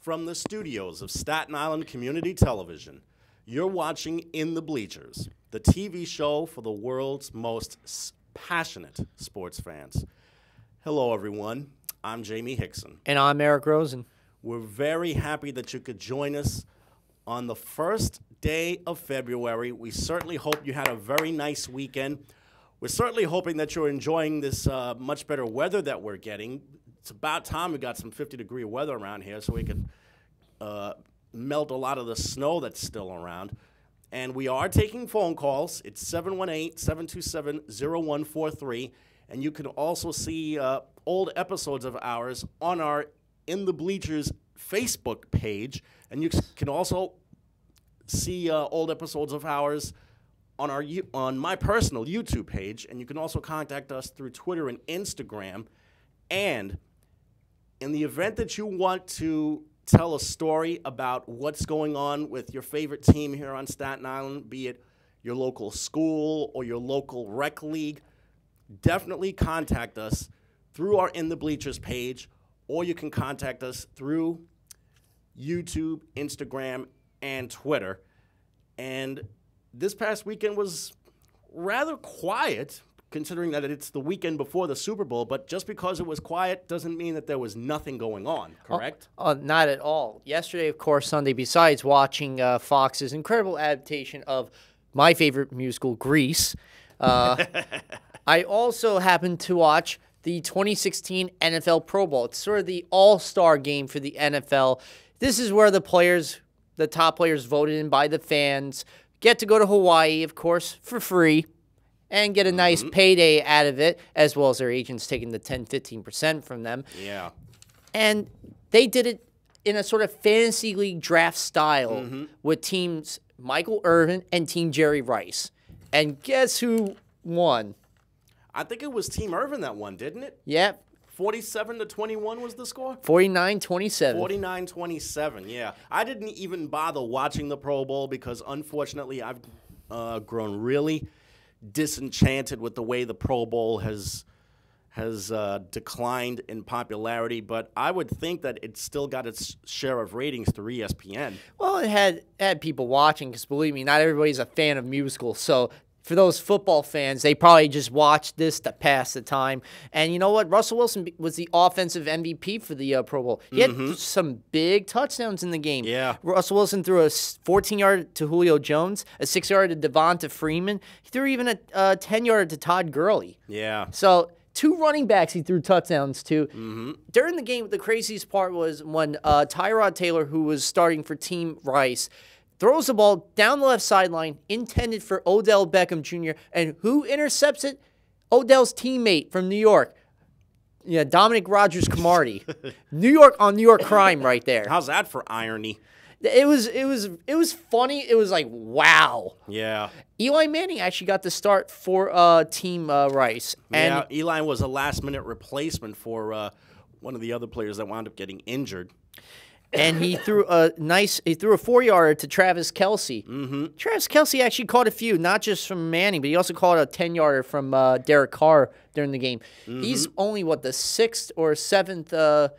from the studios of Staten Island Community Television. You're watching In the Bleachers, the TV show for the world's most passionate sports fans. Hello, everyone. I'm Jaime Hixson. And I'm Eric Rosen. We're very happy that you could join us on the first day of February. We certainly hope you had a very nice weekend. We're certainly hoping that you're enjoying this much better weather that we're getting. It's about time we got some 50-degree weather around here so we could melt a lot of the snow that's still around. And we are taking phone calls. It's 718-727-0143. And you can also see old episodes of ours on our In the Bleachers Facebook page. And you can also see old episodes of ours on my personal YouTube page. And you can also contact us through Twitter and Instagram. And in the event that you want to tell a story about what's going on with your favorite team here on Staten Island, be it your local school or your local rec league, definitely contact us through our In the Bleachers page, or you can contact us through YouTube, Instagram, and Twitter. And this past weekend was rather quiet, considering that it's the weekend before the Super Bowl, but just because it was quiet doesn't mean that there was nothing going on, correct? Not at all. Yesterday, of course, Sunday, besides watching Fox's incredible adaptation of my favorite musical, Grease, I also happened to watch the 2016 NFL Pro Bowl. It's sort of the all-star game for the NFL. This is where the top players voted in by the fans, get to go to Hawaii, of course, for free, and get a nice payday out of it, as well as their agents taking the 10-15% from them. Yeah. And they did it in a sort of fantasy league draft style with teams Michael Irvin and Team Jerry Rice. And guess who won? I think it was Team Irvin that won, didn't it? Yep. 47-21 was the score? 49-27. 49-27, yeah. I didn't even bother watching the Pro Bowl because, unfortunately, I've grown really disenchanted with the way the Pro Bowl has declined in popularity, but I would think that it still got its share of ratings through ESPN. Well, it had people watching because, believe me, not everybody's a fan of musicals. So for those football fans, they probably just watched this to pass the time. And you know what? Russell Wilson was the offensive MVP for the Pro Bowl. He had some big touchdowns in the game. Yeah. Russell Wilson threw a 14-yarder to Julio Jones, a 6-yarder to Devonta Freeman. He threw even a 10-yarder to Todd Gurley. Yeah. So 2 running backs he threw touchdowns to. During the game, the craziest part was when Tyrod Taylor, who was starting for Team Rice, throws the ball down the left sideline, intended for Odell Beckham Jr., and who intercepts it? Odell's teammate from New York, Dominic Rodgers-Cromartie. New York on New York crime right there. How's that for irony? It was funny. It was like, wow. Yeah. Eli Manning actually got the start for Team Rice. And yeah, Eli was a last-minute replacement for one of the other players that wound up getting injured. And he threw a 4-yarder to Travis Kelce. Travis Kelce actually caught a few, not just from Manning, but he also caught a 10-yarder from Derek Carr during the game. He's only, the 6th or 7th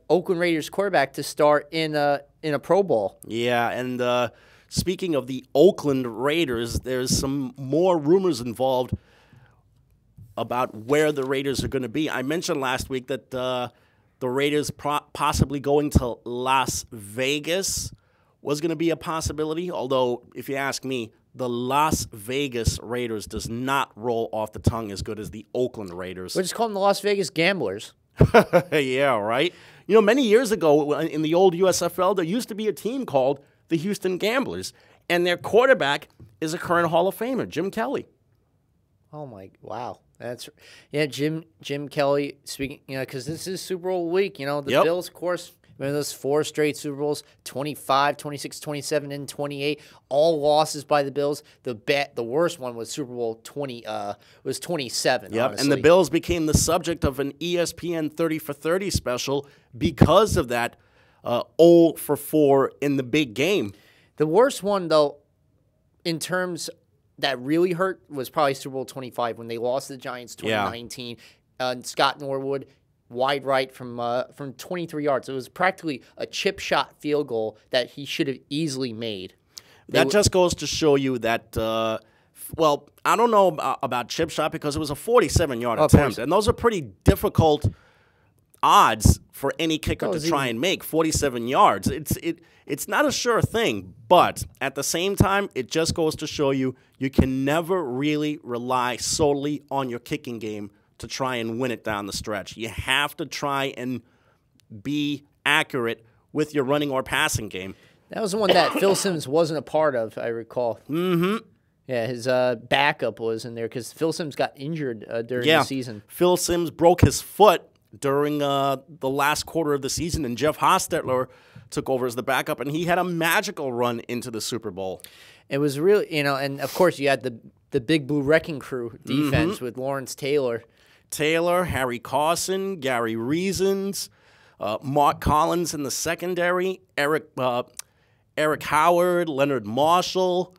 Oakland Raiders quarterback to start in a Pro Bowl. Yeah, and speaking of the Oakland Raiders, there's some more rumors involved about where the Raiders are going to be. I mentioned last week that the Raiders possibly going to Las Vegas was going to be a possibility, although if you ask me, the Las Vegas Raiders does not roll off the tongue as good as the Oakland Raiders. We'll just call them the Las Vegas Gamblers. Yeah, right? Many years ago in the old USFL, there used to be a team called the Houston Gamblers, and their quarterback is a current Hall of Famer, Jim Kelly. Oh, wow. Jim Kelly speaking, because this is Super Bowl week, the Bills, of course, those 4 straight Super Bowls, 25, 26, 27, and 28, all losses by the Bills. The worst one was Super Bowl 27, Yep, honestly. And the Bills became the subject of an ESPN 30 for 30 special because of that 0 for 4 in the big game. The worst one, though, in terms that really hurt was probably Super Bowl 25 when they lost to the Giants 2019. Scott Norwood wide right from 23 yards. It was practically a chip shot field goal that he should have easily made. That just goes to show you that, well, I don't know about chip shot because it was a 47-yard attempt, and those are pretty difficult odds for any kicker to try and make. 47 yards. It's not a sure thing, but at the same time, it just goes to show you can never really rely solely on your kicking game to try and win it down the stretch. You have to try and be accurate with your running or passing game. That was the one that Phil Simms wasn't a part of, I recall. Mm-hmm. Yeah, his backup was in there because Phil Simms got injured during the season. Phil Simms broke his foot during the last quarter of the season, and Jeff Hostetler took over as the backup, and he had a magical run into the Super Bowl. It was really, and of course you had the Big Blue Wrecking Crew defense with Lawrence Taylor. Harry Carson, Gary Reasons, Mark Collins in the secondary, Eric Howard, Leonard Marshall,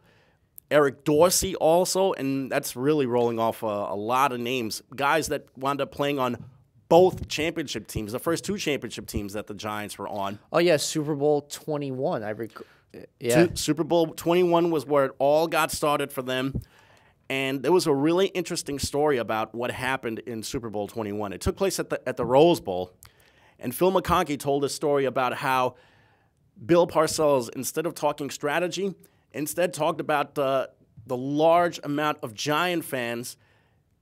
Eric Dorsey also, and that's really rolling off a lot of names. Guys that wound up playing on both championship teams, the first two championship teams that the Giants were on. Oh, yeah, Super Bowl 21. Super Bowl 21 was where it all got started for them. And there was a really interesting story about what happened in Super Bowl 21. It took place at the Rose Bowl. And Phil McConkey told a story about how Bill Parcells, instead of talking strategy, instead talked about the large amount of Giant fans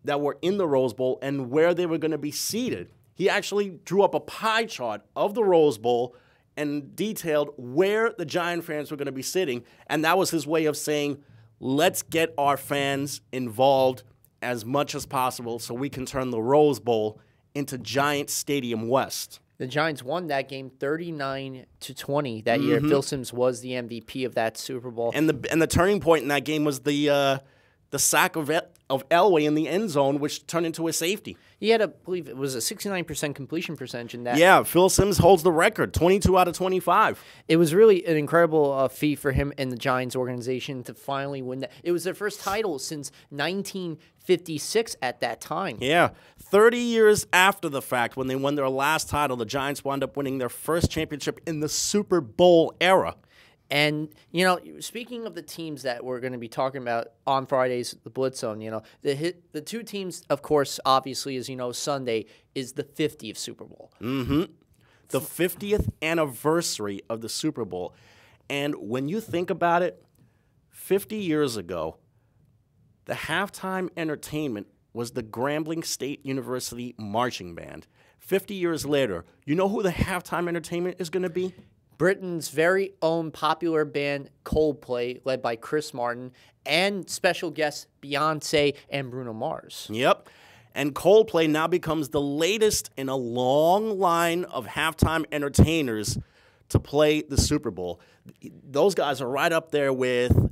that were in the Rose Bowl and where they were going to be seated. He actually drew up a pie chart of the Rose Bowl and detailed where the Giant fans were going to be sitting. And that was his way of saying, let's get our fans involved as much as possible so we can turn the Rose Bowl into Giant Stadium West. The Giants won that game 39-20 that year. Phil Simms was the MVP of that Super Bowl. And the turning point in that game was the sack of Elway in the end zone, which turned into a safety. He had, I believe, it was a 69% completion percentage in that. Yeah, Phil Simms holds the record, 22 out of 25. It was really an incredible feat for him and the Giants organization to finally win that. It was their first title since 1956 at that time. Yeah, 30 years after the fact, when they won their last title, the Giants wound up winning their first championship in the Super Bowl era. And, speaking of the teams that we're going to be talking about on Fridays, the Blitz Zone, the two teams, of course, obviously, as you know, Sunday is the 50th Super Bowl. Mm-hmm. The 50th anniversary of the Super Bowl. And when you think about it, 50 years ago, the halftime entertainment was the Grambling State University Marching Band. 50 years later, you know who the halftime entertainment is going to be? Britain's very own popular band Coldplay, led by Chris Martin, and special guests Beyonce and Bruno Mars. Yep. And Coldplay now becomes the latest in a long line of halftime entertainers to play the Super Bowl. Those guys are right up there with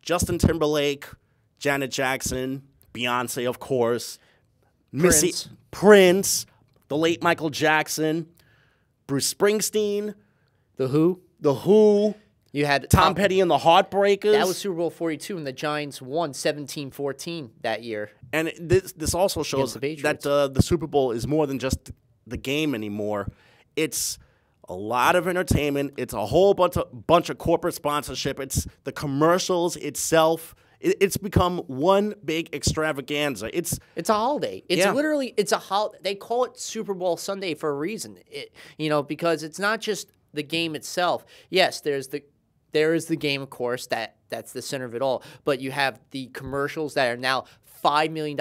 Justin Timberlake, Janet Jackson, Beyonce, of course, Prince, the late Michael Jackson, Bruce Springsteen, The Who. You had Tom Petty and the Heartbreakers. That was Super Bowl 42, and the Giants won 17-14 that year. And this also shows that the Super Bowl is more than just the game anymore. It's a lot of entertainment. It's a whole bunch of corporate sponsorship. It's the commercials itself. It's become one big extravaganza. It's a holiday. It's literally a holiday. They call it Super Bowl Sunday for a reason. Because it's not just the game itself. Yes, there is the game, of course. That's the center of it all. But you have the commercials that are now $5 million.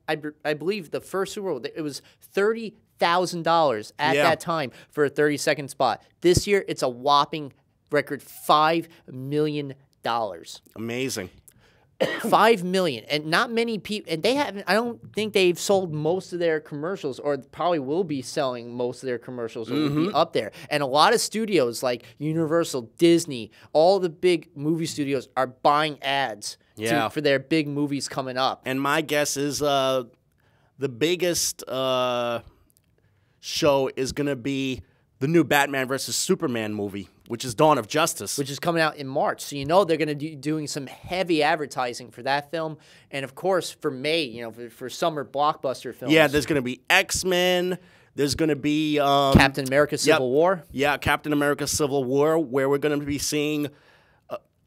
I believe the first Super Bowl, it was $30,000 at that time for a 30-second spot. This year, it's a whopping record $5 million. Amazing. 5 million, and not many people, and they haven't. I don't think they've sold most of their commercials, or probably will be selling most of their commercials, or will be up there. And a lot of studios like Universal, Disney, all the big movie studios are buying ads for their big movies coming up. And my guess is the biggest show is going to be the new Batman versus Superman movie. which is Dawn of Justice. which is coming out in March. So you know they're going to be doing some heavy advertising for that film. And, of course, for May, you know, for summer blockbuster films. Yeah, there's going to be X-Men. There's going to be... Captain America Civil War. Yeah, Captain America Civil War, where we're going to be seeing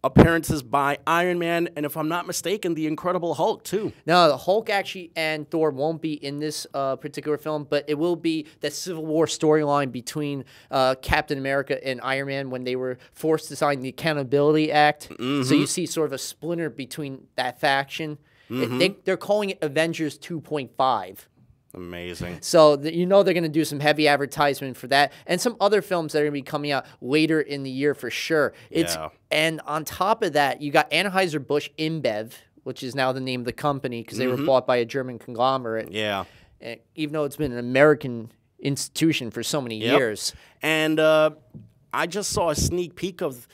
appearances by Iron Man, and if I'm not mistaken, the Incredible Hulk, too. No, the Hulk actually and Thor won't be in this particular film, but it will be the Civil War storyline between Captain America and Iron Man when they were forced to sign the Accountability Act. So you see sort of a splinter between that faction. They're calling it Avengers 2.5. Amazing. So you know they're going to do some heavy advertisement for that, and some other films that are going to be coming out later in the year for sure. And on top of that, you got Anheuser-Busch InBev, which is now the name of the company because they were bought by a German conglomerate. Yeah. And even though it's been an American institution for so many years. And I just saw a sneak peek of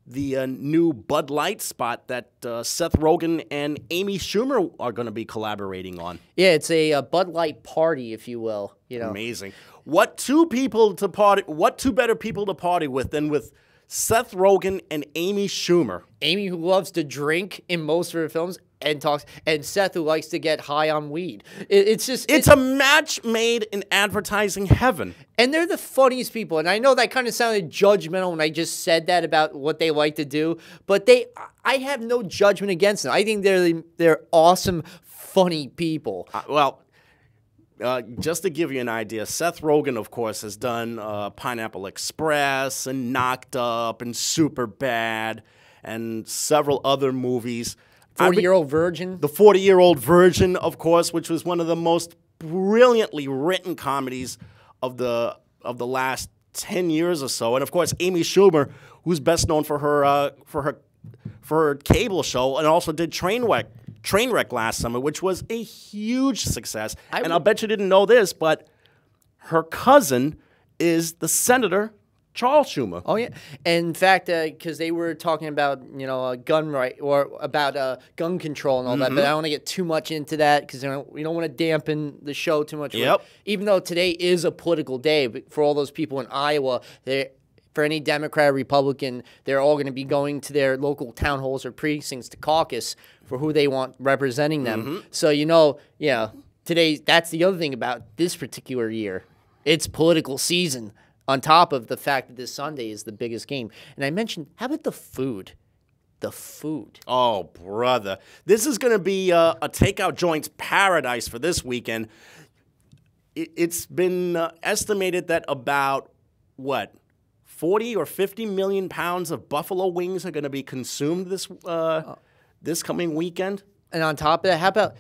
the new Bud Light spot that Seth Rogen and Amy Schumer are going to be collaborating on. Yeah, it's a Bud Light party, if you will. You know, amazing. What two better people to party with than with Seth Rogen and Amy Schumer? Amy, who loves to drink in most of her films and Seth, who likes to get high on weed. It's a match made in advertising heaven. And they're the funniest people. And I know that kind of sounded judgmental when I just said that about what they like to do, but I have no judgment against them. I think they're awesome, funny people. Just to give you an idea, Seth Rogen, of course, has done Pineapple Express and Knocked Up and Superbad and several other movies. 40-Year-Old Virgin. The 40-Year-Old Virgin, of course, which was one of the most brilliantly written comedies of the last 10 years or so. And, of course, Amy Schumer, who's best known for her cable show and also did Trainwreck last summer, which was a huge success. And I'll bet you didn't know this, but her cousin is the Senator Charles Schumer. Oh, yeah. And in fact, because they were talking about, gun right or about gun control and all that, but I don't want to get too much into that because we don't want to dampen the show too much. Yep. Even though today is a political day, but for all those people in Iowa, for any Democrat or Republican, they're all going to be going to their local town halls or precincts to caucus for who they want representing them. So, today, that's the other thing about this particular year. It's political season on top of the fact that this Sunday is the biggest game. And I mentioned, how about the food? The food. Oh, brother. This is going to be a takeout joint's paradise for this weekend. It's been estimated that about, 40 or 50 million pounds of buffalo wings are going to be consumed this coming weekend. And on top of that, how about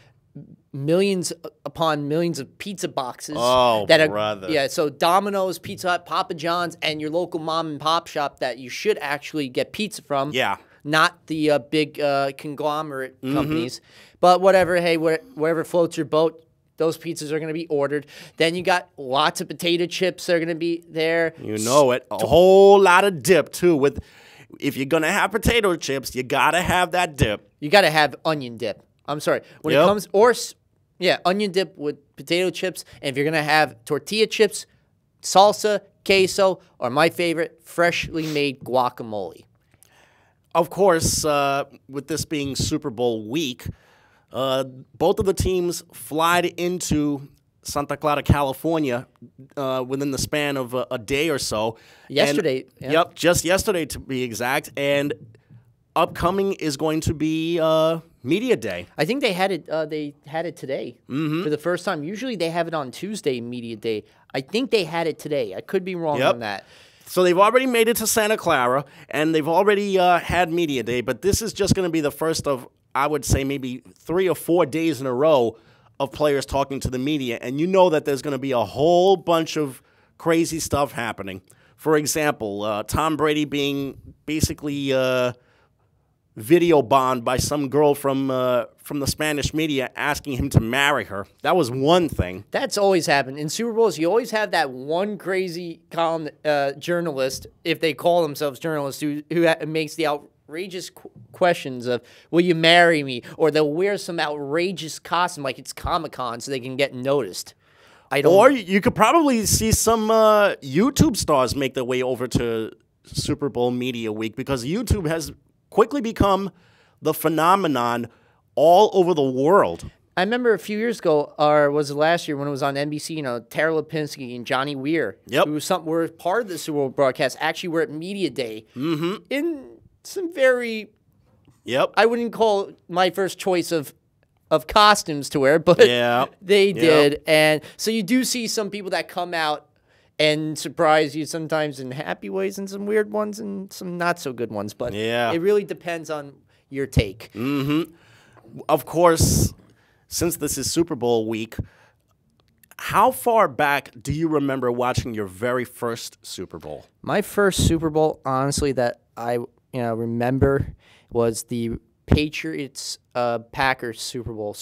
millions upon millions of pizza boxes? Oh, brother. Yeah, so Domino's, Pizza Hut, Papa John's, and your local mom and pop shop that you should actually get pizza from. Yeah. Not the big conglomerate companies. But whatever, hey, wherever floats your boat, those pizzas are going to be ordered. Then you got lots of potato chips that are going to be there. You know it. A whole lot of dip, too. If you're going to have potato chips, you got to have that dip. You got to have onion dip. I'm sorry. When it comes, onion dip with potato chips. And if you're going to have tortilla chips, salsa, queso, or my favorite, freshly made guacamole. Of course, with this being Super Bowl week, both of the teams fly into Santa Clara, California, within the span of a day or so. Yesterday. Yep, just yesterday to be exact. And upcoming is going to be Media Day. I think they had it. They had it today for the first time. Usually they have it on Tuesday, Media Day. I think they had it today. I could be wrong on that. So they've already made it to Santa Clara, and they've already had Media Day. But this is just going to be the first of, I would say, maybe 3 or 4 days in a row of players talking to the media. And you know that there's going to be a whole bunch of crazy stuff happening. For example, Tom Brady being basically video bombed by some girl from the Spanish media asking him to marry her. That was one thing. That's always happened. In Super Bowls, you always have that one crazy journalist, if they call themselves journalists, who makes the outrageous questions of, will you marry me? Or they'll wear some outrageous costume like it's Comic-Con so they can get noticed. Or you could probably see some YouTube stars make their way over to Super Bowl media week because YouTube has quickly become the phenomenon all over the world. I remember a few years ago, or was it last year when it was on NBC, Tara Lipinski and Johnny Weir, who were part of the Super Bowl broadcast, actually were at Media Day in some very, I wouldn't call my first choice of costumes to wear, but they did. And so you do see some people that come out and surprise you sometimes in happy ways and some weird ones and some not so good ones. But it really depends on your take. Of course, since this is Super Bowl week, how far back do you remember watching your very first Super Bowl? My first Super Bowl, honestly, that I remember was the Patriots Packers Super Bowl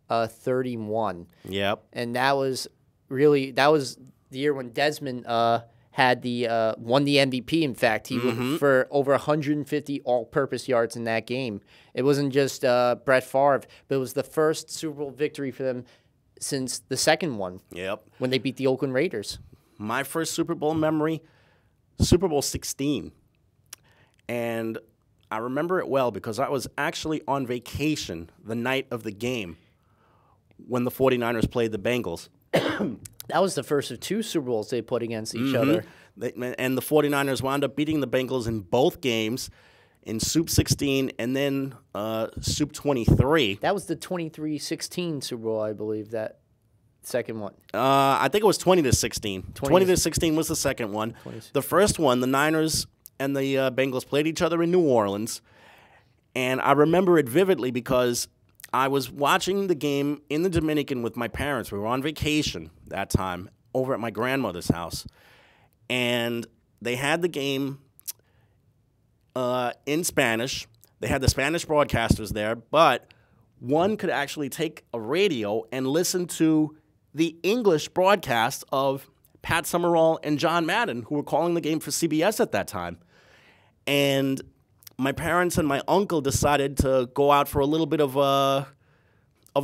31. Yep. And that was the year when Desmond had won the MVP. In fact, he went for over 150 all-purpose yards in that game. It wasn't just Brett Favre, but it was the first Super Bowl victory for them since the second one. Yep. When they beat the Oakland Raiders. My first Super Bowl memory, Super Bowl 16. And I remember it well because I was actually on vacation the night of the game when the 49ers played the Bengals. That was the first of two Super Bowls they put against each other. And the 49ers wound up beating the Bengals in both games in Soup 16 and then Soup 23. That was the 23-16 Super Bowl, I believe, that second one. I think it was 20-16. 20-16 was the second one. The first one, the Niners and the Bengals played each other in New Orleans. And I remember it vividly because I was watching the game in the Dominican with my parents. We were on vacation that time over at my grandmother's house. And they had the game in Spanish. They had the Spanish broadcasters there, but one could actually take a radio and listen to the English broadcast of Pat Summerall and John Madden, who were calling the game for CBS at that time. And my parents and my uncle decided to go out for a little bit of a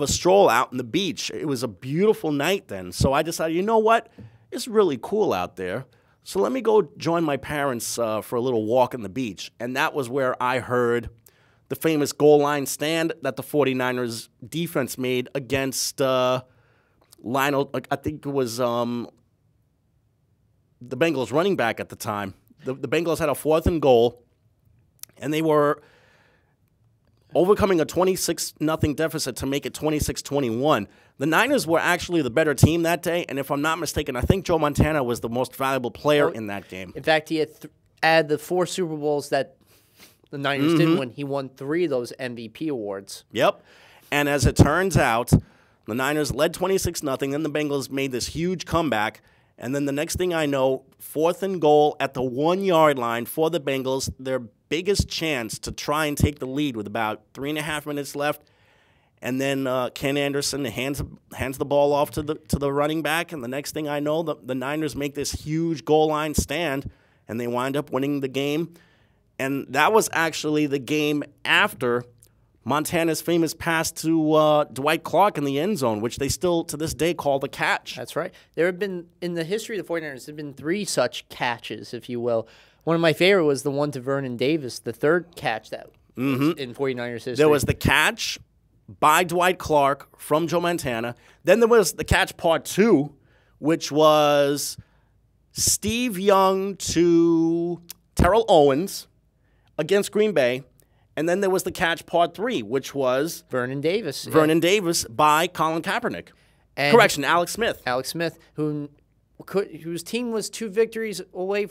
stroll out on the beach. It was a beautiful night then. So I decided, you know what? It's really cool out there. So let me go join my parents for a little walk on the beach. And that was where I heard the famous goal line stand that the 49ers defense made against Lionel, I think it was the Bengals running back at the time. The Bengals had a 4th and goal, and they were overcoming a 26-0 deficit to make it 26-21. The Niners were actually the better team that day, and if I'm not mistaken, I think Joe Montana was the most valuable player in that game. In fact, he had the 4 Super Bowls that the Niners did win. He won 3 of those MVP awards. Yep. And as it turns out, the Niners led 26-0, then the Bengals made this huge comeback, and then the next thing I know, 4th and goal at the 1-yard line for the Bengals, their biggest chance to try and take the lead with about 3.5 minutes left. And then Ken Anderson hands the ball off to the running back, and the next thing I know, the Niners make this huge goal line stand, and they wind up winning the game. And that was actually the game after Montana's famous pass to Dwight Clark in the end zone, which they still, to this day, call the catch. That's right. There have been, in the history of the 49ers, there have been 3 such catches, if you will. One of my favorite was the one to Vernon Davis, the 3rd catch that was in 49ers history. There was the catch by Dwight Clark from Joe Montana. Then there was the catch part 2, which was Steve Young to Terrell Owens against Green Bay. And then there was the catch part 3, which was Vernon Davis. Davis by Colin Kaepernick. And Alex Smith. Alex Smith, whose team was 2 victories away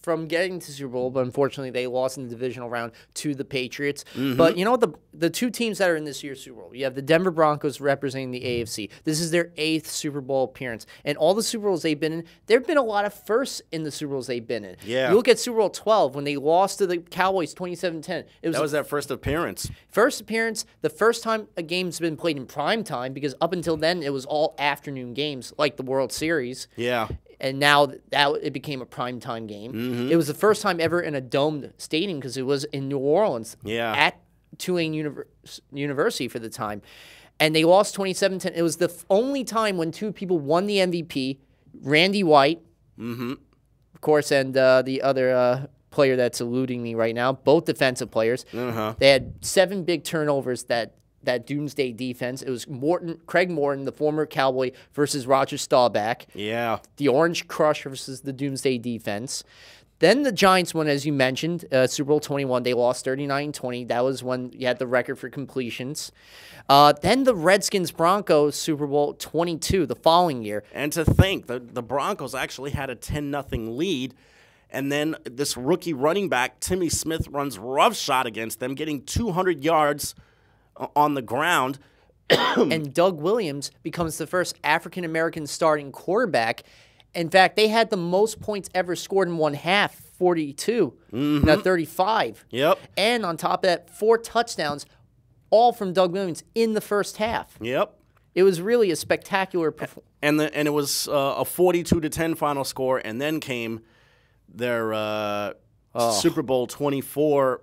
from getting to Super Bowl, but unfortunately they lost in the divisional round to the Patriots. But you know the 2 teams that are in this year's Super Bowl, you have the Denver Broncos representing the AFC. This is their 8th Super Bowl appearance. And all the Super Bowls they've been in, there have been a lot of firsts in the Super Bowls they've been in. Yeah. You look at Super Bowl 12 when they lost to the Cowboys 27-10. That was their first appearance. First appearance, the first time a game's been played in prime time, because up until then it was all afternoon games, like the World Series. Yeah. And now that it became a primetime game. It was the first time ever in a domed stadium because it was in New Orleans at Tulane University for the time. And they lost 27-10. It was the only time when 2 people won the MVP, Randy White, course, and the other player that's eluding me right now, both defensive players. They had 7 big turnovers that Doomsday defense. It was Craig Morton, the former Cowboy, versus Roger Staubach. Yeah. The Orange Crush versus the Doomsday defense. Then the Giants won, as you mentioned, Super Bowl 21. They lost 39-20. That was when you had the record for completions. Then the Redskins-Broncos Super Bowl 22 the following year. And to think, the Broncos actually had a 10-0 lead, and then this rookie running back, Timmy Smith, runs roughshod against them, getting 200 yards on the ground. And Doug Williams becomes the first African-American starting quarterback. In fact, they had the most points ever scored in one half, 42, not 35. Yep. And on top of that, 4 touchdowns, all from Doug Williams in the first half. Yep. It was really a spectacular performance. And it was a 42-10 final score, and then came their Super Bowl 24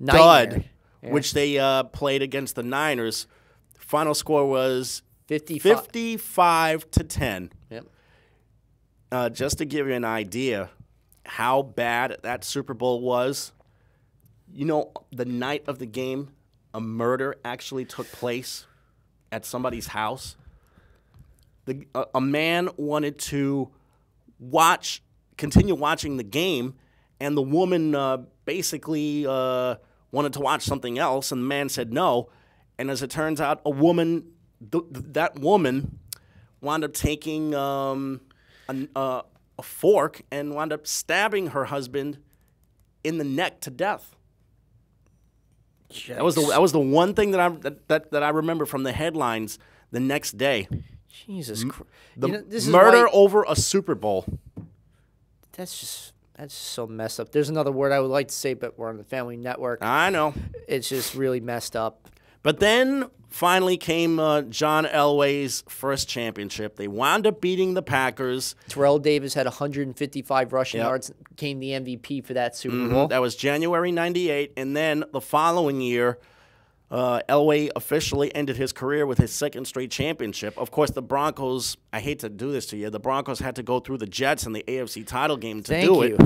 dud, which they played against the Niners. Final score was 55-10. Yep. Just to give you an idea how bad that Super Bowl was, the night of the game, a murder actually took place at somebody's house. A man wanted to continue watching the game, and the woman basically wanted to watch something else, and the man said no. And as it turns out, that woman wound up taking a fork and wound up stabbing her husband in the neck to death. That was the one thing that I remember from the headlines the next day. Jesus Christ! This murder over a Super Bowl. That's just so messed up. There's another word I would like to say, but we're on the Family Network. I know. It's just really messed up. But then finally came John Elway's first championship. They wound up beating the Packers. Terrell Davis had 155 rushing yards, became the MVP for that Super Bowl. That was January 98. And then the following year, Elway officially ended his career with his second straight championship. Of course, the Broncos, I hate to do this to you, the Broncos had to go through the Jets in the AFC title game to do it.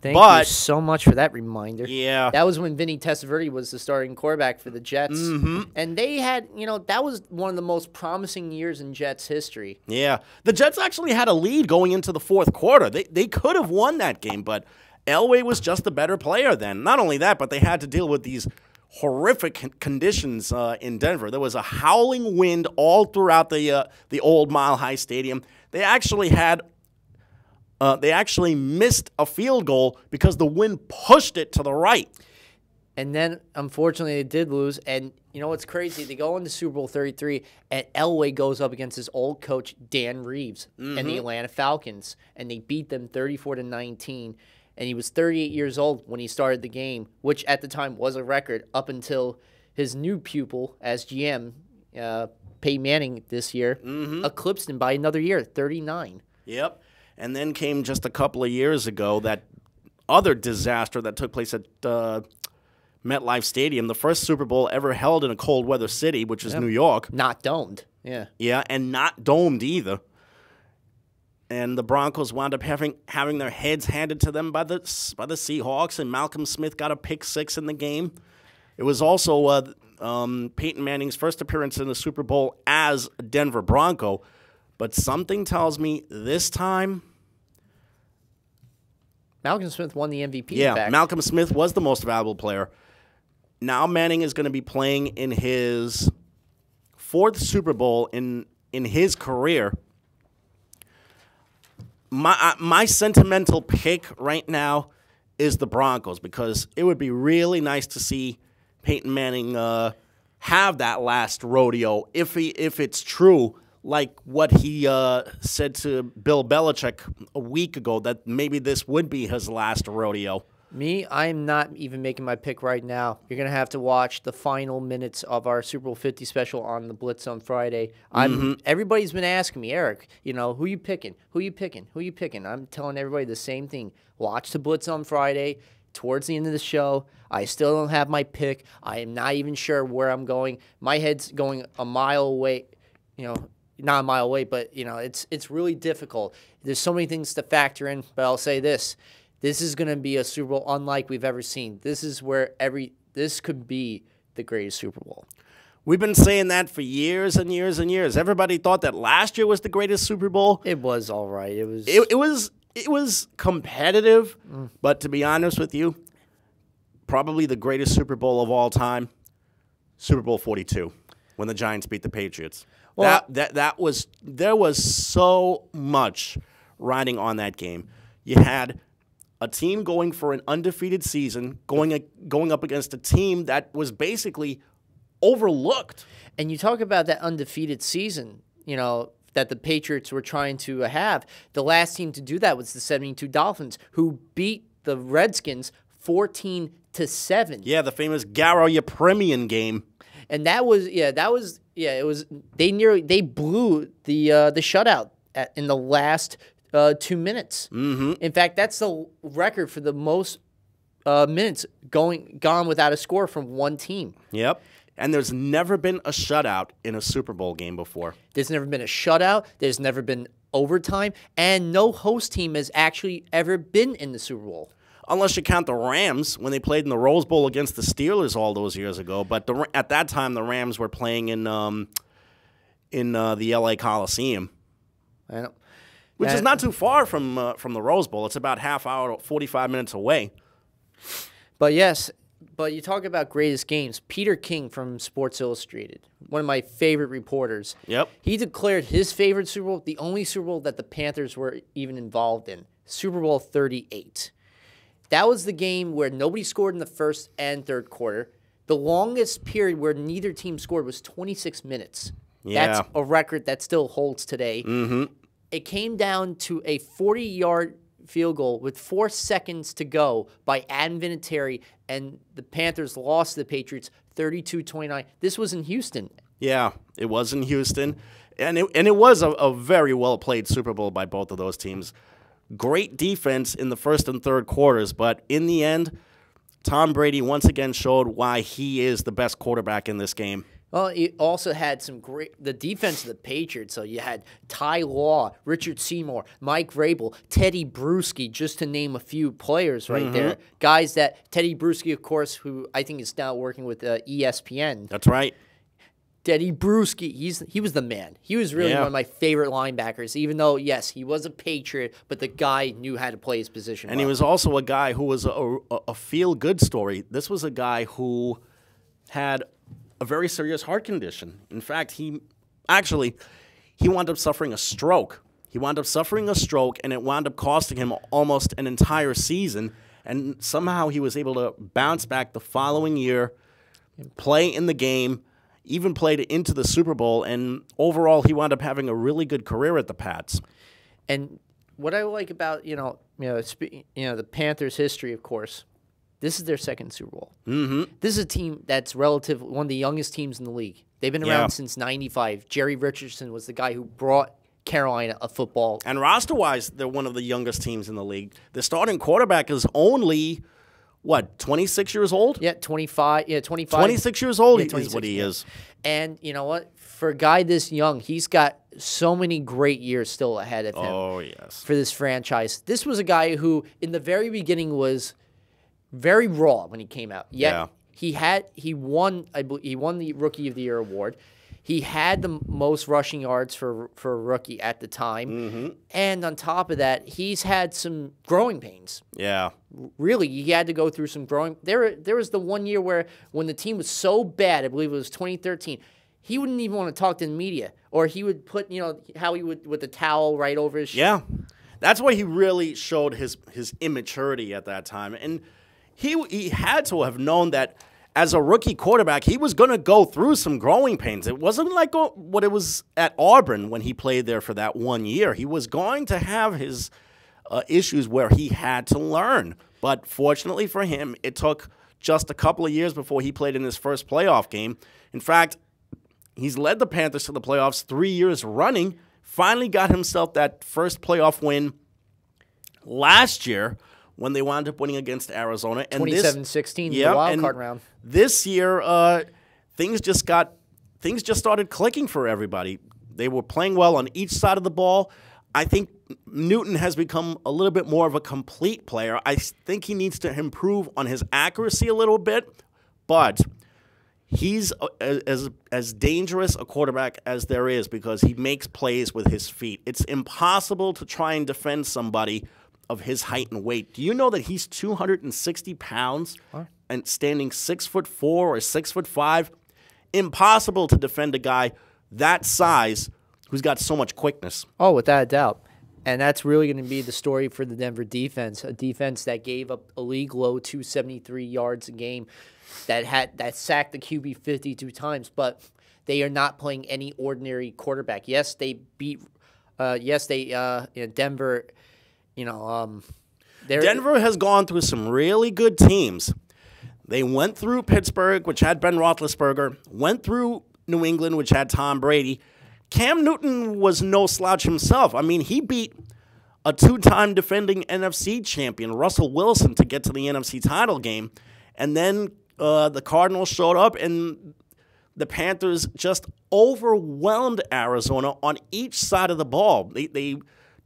Thank you so much for that reminder. Yeah. That was when Vinny Testaverde was the starting quarterback for the Jets. And they had, that was one of the most promising years in Jets history. Yeah. The Jets actually had a lead going into the fourth quarter. They could have won that game, but Elway was just a better player then. Not only that, but they had to deal with these horrific conditions in Denver. There was a howling wind all throughout the old Mile High Stadium. They actually missed a field goal because the wind pushed it to the right. And then, unfortunately, they did lose. And you know what's crazy? They go into Super Bowl 33, and Elway goes up against his old coach, Dan Reeves, and the Atlanta Falcons. And they beat them 34-19. And he was 38 years old when he started the game, which at the time was a record up until his new pupil as GM, Peyton Manning, this year, eclipsed him by another year, 39. Yep. And then came just a couple of years ago that other disaster that took place at MetLife Stadium, the first Super Bowl ever held in a cold weather city, which is New York. Not domed. Yeah. Yeah, and not domed either. And the Broncos wound up having their heads handed to them by the Seahawks, and Malcolm Smith got a pick 6 in the game. It was also Peyton Manning's first appearance in the Super Bowl as a Denver Bronco. But something tells me this time, Malcolm Smith won the MVP. Yeah, in fact. Malcolm Smith was the most valuable player. Now Manning is going to be playing in his 4th Super Bowl in his career. My sentimental pick right now is the Broncos, because it would be really nice to see Peyton Manning have that last rodeo if it's true, like what he said to Bill Belichick a week ago, that maybe this would be his last rodeo. Me, I'm not even making my pick right now. You're going to have to watch the final minutes of our Super Bowl 50 special on the Blitz on Friday. Everybody's been asking me, Eric, who you picking? Who you picking? Who you picking? I'm telling everybody the same thing. Watch the Blitz on Friday. Towards the end of the show, I still don't have my pick. I am not even sure where I'm going. My head's going a mile away, not a mile away, but it's really difficult. There's so many things to factor in, but I'll say this. This is going to be a Super Bowl unlike we've ever seen. This is where this could be the greatest Super Bowl. We've been saying that for years and years and years. Everybody thought that last year was the greatest Super Bowl. It was all right. It was competitive, but to be honest with you, probably the greatest Super Bowl of all time, Super Bowl 42, when the Giants beat the Patriots. Well, there was so much riding on that game. You had a team going for an undefeated season, going up against a team that was basically overlooked. And you talk about that undefeated season, that the Patriots were trying to have. The last team to do that was the 72 Dolphins, who beat the Redskins 14-7. Yeah, the famous Garo Yepremian game. And it was they blew the shutout in the last 2 minutes. Mm-hmm. In fact, that's the record for the most minutes gone without a score from one team. Yep. And there's never been a shutout in a Super Bowl game before. There's never been a shutout. There's never been overtime. And no host team has actually ever been in the Super Bowl. Unless you count the Rams when they played in the Rose Bowl against the Steelers all those years ago. But at that time, the Rams were playing in the L.A. Coliseum. I know. Which is not too far from the Rose Bowl. It's about half hour, 45 minutes away. But yes, you talk about greatest games. Peter King from Sports Illustrated, one of my favorite reporters. Yep. He declared his favorite Super Bowl, the only Super Bowl that the Panthers were even involved in, Super Bowl 38. That was the game where nobody scored in the first and third quarter. The longest period where neither team scored was 26 minutes. Yeah. That's a record that still holds today. Mm-hmm. It came down to a 40-yard field goal with 4 seconds to go by Adam Vinatieri, and the Panthers lost to the Patriots 32-29. This was in Houston. Yeah, it was in Houston. And it was a very well-played Super Bowl by both of those teams. Great defense in the first and third quarters, but in the end, Tom Brady once again showed why he is the best quarterback in this game. Well, it also had the defense of the Patriots. So you had Ty Law, Richard Seymour, Mike Vrabel, Teddy Bruschi, just to name a few players right there. Guys Teddy Bruschi, of course, who I think is now working with ESPN. That's right. Teddy Bruschi, he was the man. He was really one of my favorite linebackers, even though, yes, he was a Patriot, but the guy knew how to play his position And he was also a guy who was a feel-good story. This was a guy who had a very serious heart condition. In fact, he wound up suffering a stroke. He wound up suffering a stroke, and it wound up costing him almost an entire season. And somehow he was able to bounce back the following year, play in the game, even played into the Super Bowl, and overall he wound up having a really good career at the Pats. And what I like about the Panthers' history, of course, this is their second Super Bowl. Mm-hmm. This is a team that's one of the youngest teams in the league. They've been around since '95. Jerry Richardson was the guy who brought Carolina a football. And roster-wise, they're one of the youngest teams in the league. The starting quarterback is only 26 years old? Yeah, 25. Yeah, 25. 26 years old is what he is. And you know what? For a guy this young, he's got so many great years still ahead of him. Oh, yes. For this franchise. This was a guy who, in the very beginning, was very raw when he came out. Yet he won the Rookie of the Year award. He had the most rushing yards for a rookie at the time. Mm-hmm. And on top of that, he's had some growing pains. Yeah. Really, he had to go through some growing. There was the one year where when the team was so bad, I believe it was 2013, he wouldn't even want to talk to the media. Or he would put, how he would with the towel right over his Yeah. That's why he really showed his immaturity at that time. And he had to have known that as a rookie quarterback, he was going to go through some growing pains. It wasn't like what it was at Auburn when he played there for that 1 year. He was going to have his issues where he had to learn. But fortunately for him, it took just a couple of years before he played in his first playoff game. In fact, he's led the Panthers to the playoffs 3 years running, finally got himself that first playoff win last year when they wound up winning against Arizona. 27-16, the wild card round. This year, things just started clicking for everybody. They were playing well on each side of the ball. I think Newton has become a little bit more of a complete player. I think he needs to improve on his accuracy a little bit, but he's as dangerous a quarterback as there is because he makes plays with his feet. It's impossible to try and defend somebody of his height and weight. Do you know that he's 260 pounds and standing 6'4" or 6'5"? Impossible to defend a guy that size who's got so much quickness. Oh, without a doubt. And that's really going to be the story for the Denver defense, a defense that gave up a league-low 273 yards a game, that sacked the QB 52 times, but they are not playing any ordinary quarterback. Yes, they beat Denver, Denver has gone through some really good teams. They went through Pittsburgh, which had Ben Roethlisberger, went through New England, which had Tom Brady. Cam Newton was no slouch himself. I mean, he beat a two-time defending NFC champion, Russell Wilson, to get to the NFC title game. And then the Cardinals showed up, and the Panthers just overwhelmed Arizona on each side of the ball.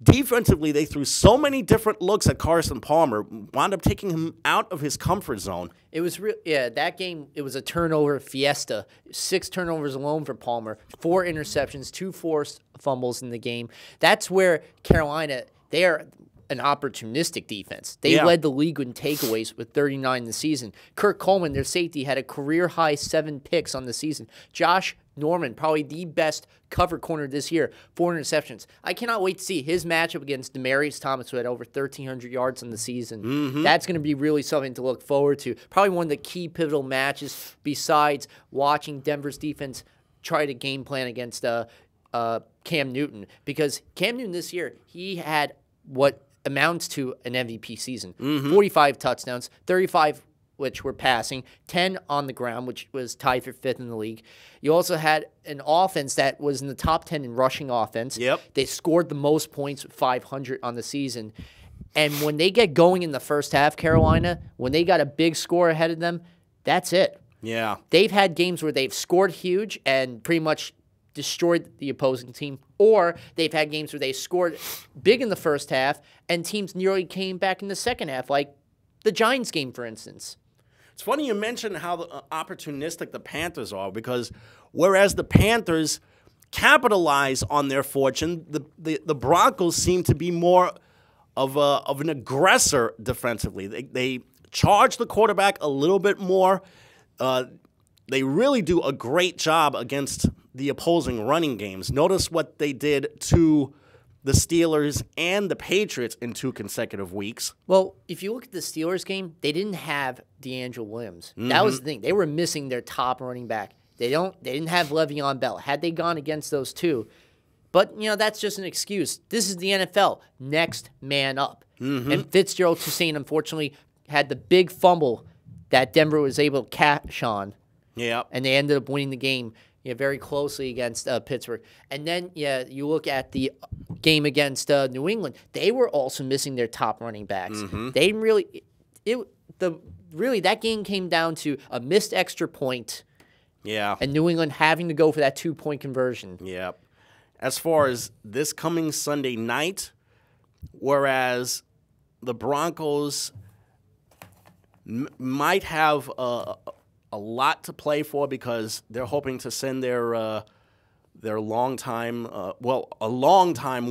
Defensively, they threw so many different looks at Carson Palmer, wound up taking him out of his comfort zone. It was that game, it was a turnover fiesta. 6 turnovers alone for Palmer, 4 interceptions, 2 forced fumbles in the game. That's where Carolina, they are an opportunistic defense. They led the league in takeaways with 39 in the season. Kirk Coleman, their safety, had a career-high 7 picks on the season. Josh Norman, probably the best cover corner this year, 4 interceptions. I cannot wait to see his matchup against Demaryius Thomas, who had over 1,300 yards in the season. That's going to be really something to look forward to. Probably one of the key pivotal matches besides watching Denver's defense try to game plan against Cam Newton. Because Cam Newton this year, he had what amounts to an MVP season. 45 touchdowns, 35 which were passing, 10 on the ground, which was tied for 5th in the league. You also had an offense that was in the top 10 in rushing offense. They scored the most points, 500 on the season. And when they get going in the first half, Carolina, when they got a big score ahead of them, that's it. They've had games where they've scored huge and pretty much destroyed the opposing team, or they've had games where they scored big in the first half and teams nearly came back in the second half, like the Giants game, for instance. It's funny you mentioned how opportunistic the Panthers are, because whereas the Panthers capitalize on their fortune, the Broncos seem to be more of an aggressor defensively. They charge the quarterback a little bit more. They really do a great job against the opposing running games. Notice what they did to the Steelers and the Patriots in 2 consecutive weeks. Well, if you look at the Steelers game, they didn't have DeAngelo Williams. That was the thing. They were missing their top running back. They didn't have Le'Veon Bell. Had they gone against those two, but that's just an excuse. This is the NFL. Next man up. And Fitzgerald Toussaint, unfortunately, had the big fumble that Denver was able to cash on. And they ended up winning the game very closely against Pittsburgh. And then, you look at the game against New England. They were also missing their top running backs. They didn't really that game came down to a missed extra point. And New England having to go for that 2-point conversion. As far as this coming Sunday night, whereas the Broncos might have a lot to play for because they're hoping to send their longtime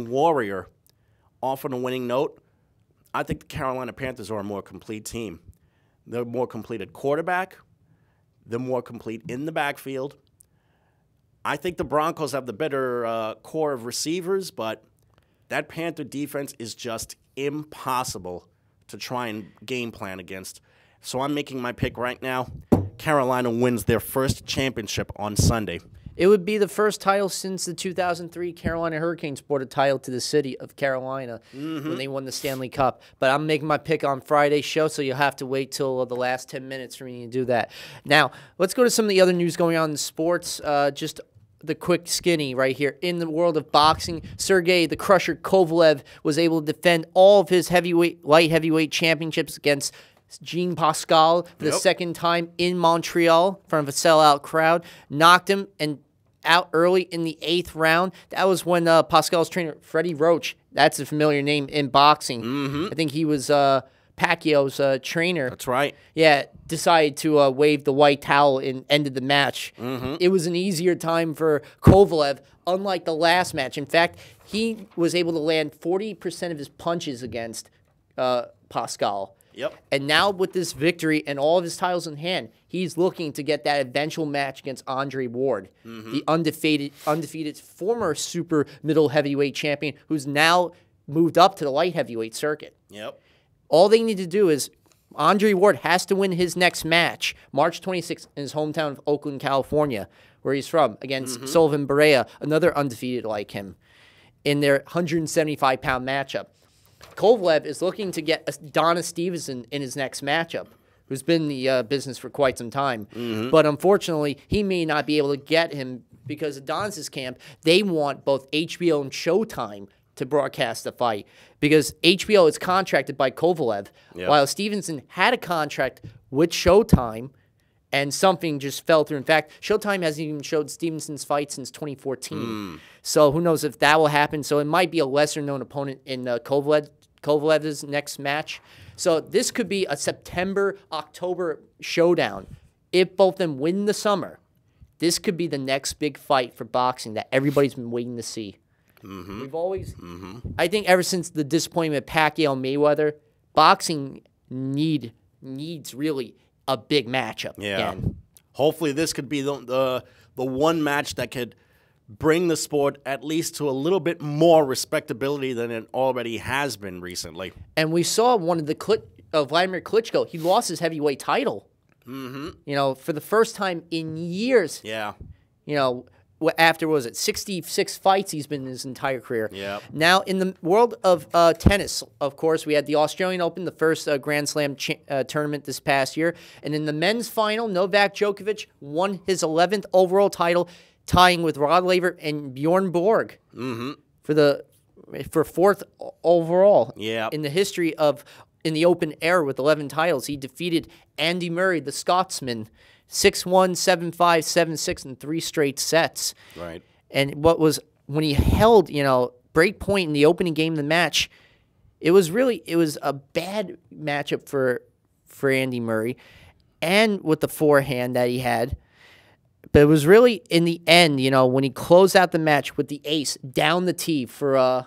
warrior off on a winning note. I think the Carolina Panthers are a more complete team. They're more complete at quarterback. They're more complete in the backfield. I think the Broncos have the better core of receivers, but that Panther defense is just impossible to try and game plan against. So I'm making my pick right now. Carolina wins their first championship on Sunday. It would be the first title since the 2003 Carolina Hurricanes brought a title to the city of Carolina when they won the Stanley Cup. But I'm making my pick on Friday's show, so you'll have to wait till the last 10 minutes for me to do that. Now, let's go to some of the other news going on in sports. Just the quick skinny right here. In the world of boxing, Sergey the Crusher Kovalev was able to defend all of his light heavyweight championships against Jean Pascal for the second time in Montreal in front of a sellout crowd. Knocked him and out early in the 8th round. That was when Pascal's trainer, Freddie Roach, that's a familiar name in boxing. I think he was Pacquiao's trainer. That's right. Yeah, decided to wave the white towel and ended the match. It was an easier time for Kovalev, unlike the last match. In fact, he was able to land 40% of his punches against Pascal. Yep. And now with this victory and all of his titles in hand, he's looking to get that eventual match against Andre Ward, the undefeated former super middle heavyweight champion who's now moved up to the light heavyweight circuit. Yep. All they need to do is Andre Ward has to win his next match, March 26th, in his hometown of Oakland, California, where he's from, against Sullivan Barea, another undefeated like him, in their 175-pound matchup. Kovalev is looking to get Adonis Stevenson in his next matchup, who's been in the business for quite some time. But unfortunately, he may not be able to get him because Adonis' camp, they want both HBO and Showtime to broadcast the fight because HBO is contracted by Kovalev, while Stevenson had a contract with Showtime, and something just fell through. In fact, Showtime hasn't even showed Stevenson's fight since 2014. So who knows if that will happen. So it might be a lesser-known opponent in Kovalev's next match. So this could be a September-October showdown. If both of them win the summer, this could be the next big fight for boxing that everybody's been waiting to see. We've always, I think ever since the disappointment of Pacquiao-Mayweather, boxing needs really a big matchup again. Hopefully this could be the one match that could bring the sport at least to a little bit more respectability than it already has been recently. And we saw one of the Vladimir Klitschko, he lost his heavyweight title. You know, for the first time in years. Yeah. You know, after, what was it, 66 fights he's been in his entire career. Yeah. Now, in the world of tennis, of course, we had the Australian Open, the first Grand Slam tournament this past year. And in the men's final, Novak Djokovic won his 11th overall title, tying with Rod Laver and Bjorn Borg for fourth overall in the history of in the Open era with 11 titles. He defeated Andy Murray, the Scotsman, 6-1, 7-5, 7-6 in 3 straight sets. Right. And when he held, break point in the opening game of the match, it was a bad matchup for Andy Murray and with the forehand that he had. But it was really in the end, when he closed out the match with the ace down the tee for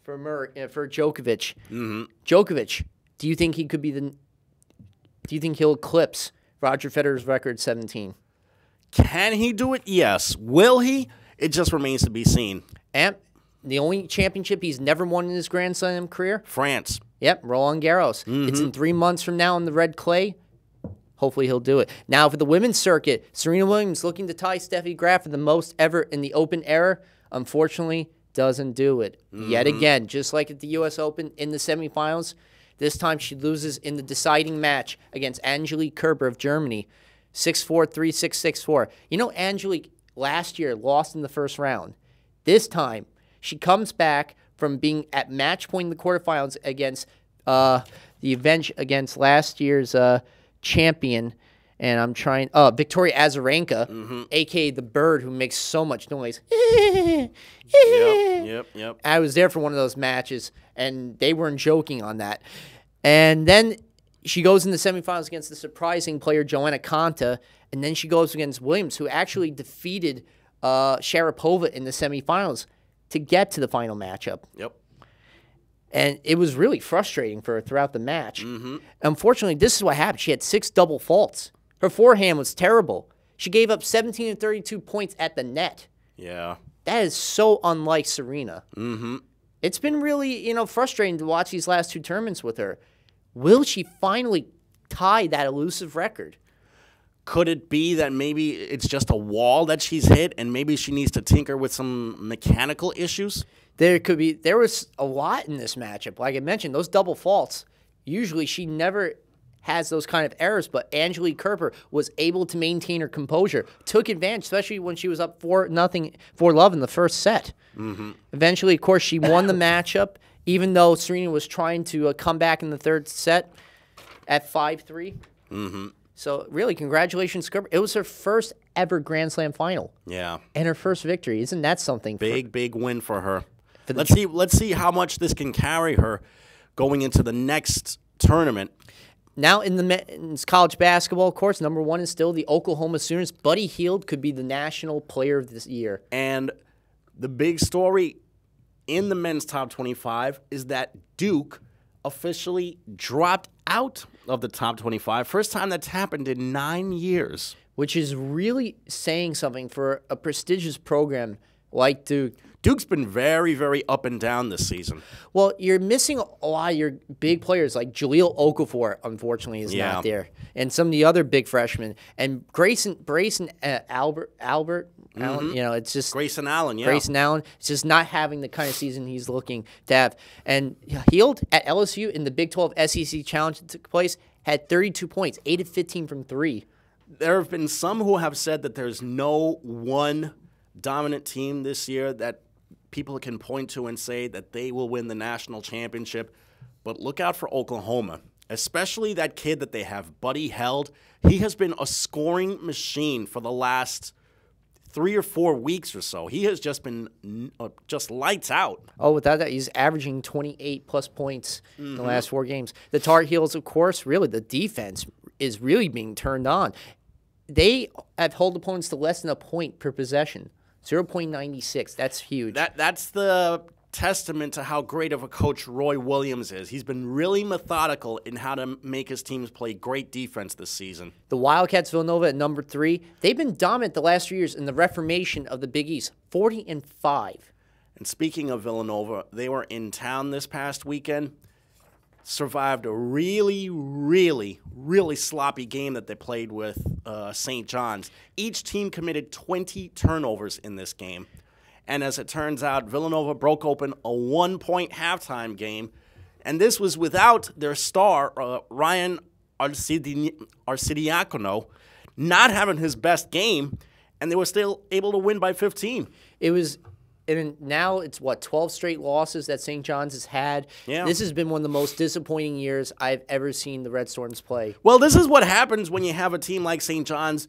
Djokovic. Djokovic, do you think he'll eclipse Roger Federer's record 17? Can he do it? Yes. Will he? It just remains to be seen. And the only championship he's never won in his Grand Slam career? France. Yep, Roland Garros. It's in 3 months from now on the red clay. Hopefully he'll do it. Now for the women's circuit, Serena Williams looking to tie Steffi Graf for the most ever in the Open era. Unfortunately, doesn't do it. Yet again, just like at the U.S. Open in the semifinals, this time she loses in the deciding match against Angelique Kerber of Germany, 6-4, 3-6, 6-4. Angelique last year lost in the first round. This time, she comes back from being at match point in the quarterfinals against against last year's champion, and I'm trying, Victoria Azarenka, a.k.a. the bird who makes so much noise. Yep. I was there for one of those matches, and they weren't joking on that. And then she goes in the semifinals against the surprising player Joanna Konta, and then she goes against Williams, who actually defeated Sharapova in the semifinals to get to the final matchup. Yep. And it was really frustrating for her throughout the match. Unfortunately, this is what happened. She had 6 double faults. Her forehand was terrible. She gave up 17 and 32 points at the net. Yeah. That is so unlike Serena. It's been really, frustrating to watch these last 2 tournaments with her. Will she finally tie that elusive record? Could it be that maybe it's just a wall that she's hit and maybe she needs to tinker with some mechanical issues? There was a lot in this matchup. Like I mentioned, those double faults, usually she never has those kind of errors, but Angelique Kerber was able to maintain her composure, took advantage, especially when she was up 4-0 in the first set. Eventually, of course, she won the matchup, even though Serena was trying to come back in the third set at 5-3. So really, congratulations, Skipper. It was her first ever Grand Slam final. Yeah. And her first victory. Isn't that something? Big win for her. Let's see how much this can carry her going into the next tournament. Now in the men's college basketball, of course, number 1 is still the Oklahoma Sooners. Buddy Hield could be the national player of this year. And the big story in the men's top 25 is that Duke officially dropped out of the top 25. First time that's happened in 9 years. Which is really saying something for a prestigious program like Duke. Duke's been very, very up and down this season. Well, you're missing a lot of your big players, like Jahlil Okafor, unfortunately, is not there. And some of the other big freshmen. And Grayson Albert, Allen, you know, it's just... Grayson Allen, yeah. Grayson Allen is just not having the kind of season he's looking to have. And Hield at LSU in the Big 12 SEC Challenge that took place had 32 points, 8 of 15 from 3. There have been some who have said that there's no one dominant team this year that people can point to and say that they will win the national championship. But look out for Oklahoma, especially that kid that they have, Buddy Hield. He has been a scoring machine for the last 3 or 4 weeks or so. He has just been just lights out. Oh, without that, he's averaging 28-plus points in the last 4 games. The Tar Heels, of course, really, the defense is really being turned on. They have held opponents to less than a point per possession, 0.96. That's huge. That's the testament to how great of a coach Roy Williams is. He's been really methodical in how to make his teams play great defense this season. The Wildcats, Villanova at number 3, they've been dominant the last 3 years in the reformation of the Big East, 40-5. And speaking of Villanova, they were in town this past weekend, survived a really, really, really sloppy game that they played with St. John's. Each team committed 20 turnovers in this game. And as it turns out, Villanova broke open a 1-point halftime game. And this was without their star, Ryan Arcidiacono, not having his best game. And they were still able to win by 15. It was... And now it's, 12 straight losses that St. John's has had. Yeah. This has been one of the most disappointing years I've ever seen the Red Storms play. Well, this is what happens when you have a team like St. John's,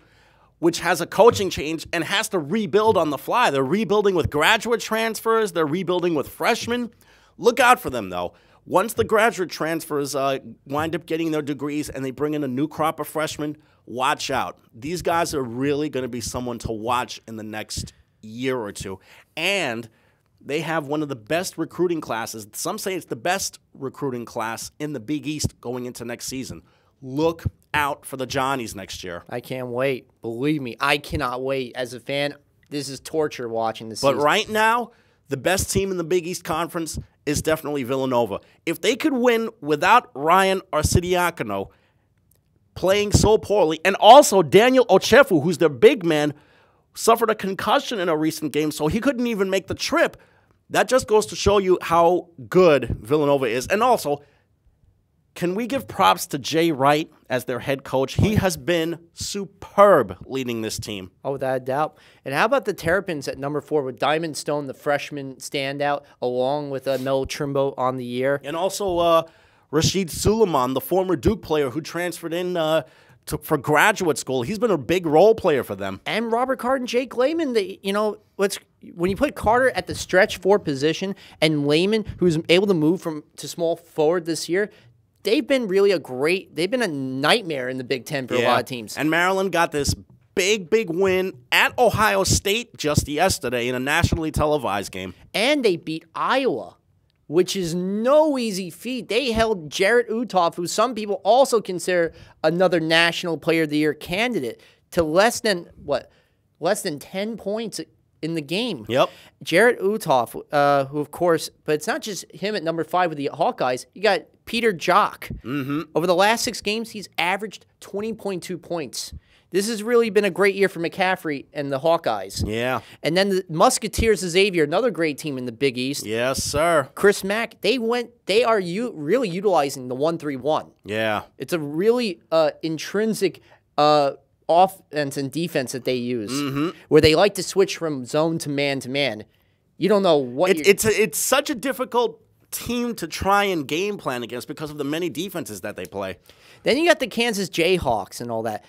which has a coaching change and has to rebuild on the fly. They're rebuilding with graduate transfers. They're rebuilding with freshmen. Look out for them, though. Once the graduate transfers wind up getting their degrees and they bring in a new crop of freshmen, watch out. These guys are really going to be someone to watch in the next year or two. And they have one of the best recruiting classes. Some say it's the best recruiting class in the Big East going into next season. Look out for the Johnnies next year. I can't wait. Believe me, I cannot wait. As a fan, this is torture watching this season. But right now, the best team in the Big East Conference is definitely Villanova. If they could win without Ryan Arcidiacono playing so poorly, and also Daniel Ochefu, who's their big man, suffered a concussion in a recent game, so he couldn't even make the trip. That just goes to show you how good Villanova is. And also, can we give props to Jay Wright as their head coach? He has been superb leading this team. Oh, without a doubt. And how about the Terrapins at number 4 with Diamond Stone, the freshman standout, along with Mel Trimbo on the year? And also Rashid Suleiman, the former Duke player who transferred in for graduate school. He's been a big role player for them. And Robert Carter and Jake Lehman, when you put Carter at the stretch 4 position and Lehman, who's able to move to small forward this year, they've been a nightmare in the Big Ten for a lot of teams. And Maryland got this big win at Ohio State just yesterday in a nationally televised game. And they beat Iowa, which is no easy feat. They held Jarrett Uthoff, who some people also consider another National Player of the Year candidate, to less than 10 points in the game. Yep. Jarrett Uthoff, who of course, but it's not just him at number 5 with the Hawkeyes. You got Peter Jock. Mm-hmm. Over the last 6 games, he's averaged 20.2 points. This has really been a great year for McCaffrey and the Hawkeyes. Yeah. And then the Musketeers of Xavier, another great team in the Big East. Yes, sir. Chris Mack, they are really utilizing the 1-3-1. Yeah. It's a really intrinsic offense and defense that they use, where they like to switch from zone to man to man. You don't know what it's such a difficult team to try and game plan against because of the many defenses that they play. Then you got the Kansas Jayhawks and all that.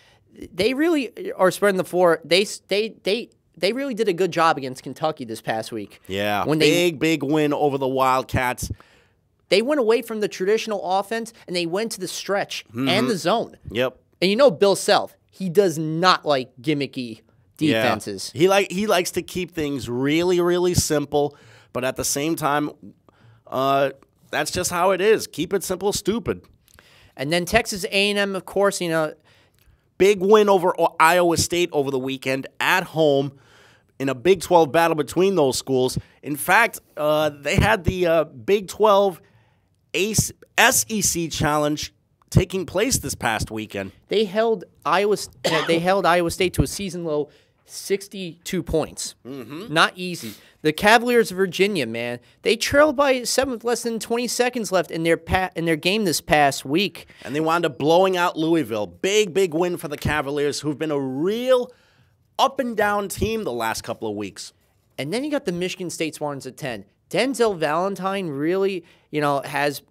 They really are spreading the floor. They really did a good job against Kentucky this past week. Yeah, big win over the Wildcats. They went away from the traditional offense, and they went to the stretch and the zone. Yep. And you know Bill Self, he does not like gimmicky defenses. Yeah. He likes to keep things really, really simple, but at the same time, that's just how it is. Keep it simple, stupid. And then Texas A&M, of course, big win over Iowa State over the weekend at home in a Big 12 battle between those schools. In fact, they had the Big 12 SEC Challenge taking place this past weekend. They held Iowa State to a season low 62 points. Not easy. The Cavaliers of Virginia, man, they trailed by 7 with less than 20 seconds left in their game this past week. And they wound up blowing out Louisville. Big win for the Cavaliers, who've been a real up-and-down team the last couple of weeks. And then you got the Michigan State Spartans at 10. Denzel Valentine really, has